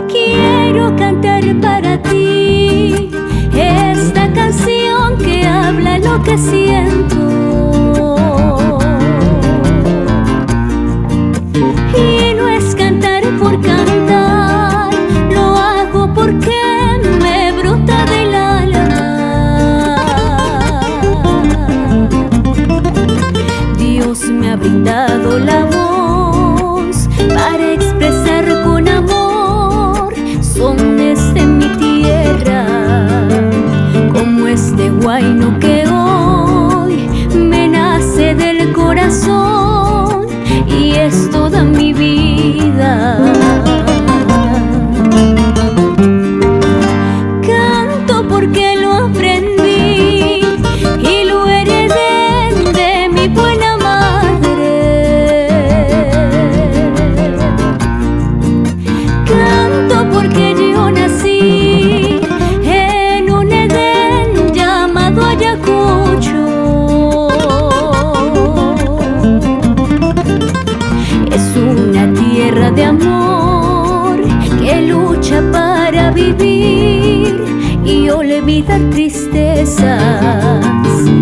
Quiero cantar para ti esta canción que habla lo que siento. Y no es cantar por cantar, lo hago porque me brota del alma. Dios me ha brindado la voz para expresar con amor sones de mi tierra, como este huayno que hoy me nace del corazón y es toda mi vida. Canto porque lo aprendí y lo heredé de mi buena madre. Canto porque yo nací en un Edén llamado Ayacucho. Es una tierra de amor que lucha para vivir y olvidar tristezas.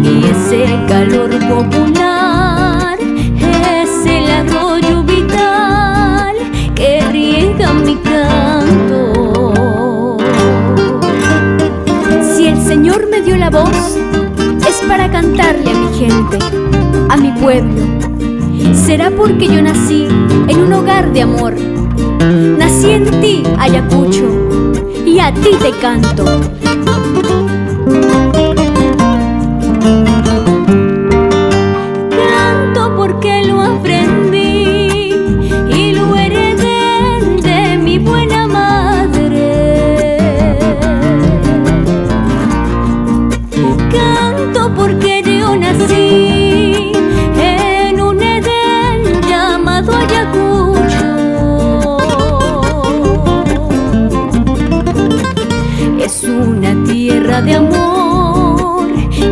Y ese calor popular es el arroyo vital que riega mi canto. Si el Señor me dio la voz, es para cantarle a mi gente, a mi pueblo. Será porque yo nací en un hogar de amor. Nací en ti, Ayacucho, y a ti te canto. Canto porque lo aprendí y lo heredé de mi buena madre. Canto porque yo nací en un Edén llamado Ayacucho. Es una tierra de amor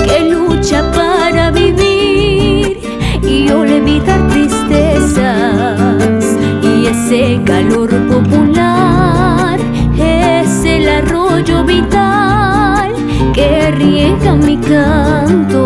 que lucha para vivir y olvidar tristezas. Y ese calor popular es el arroyo vital que riega mi canto.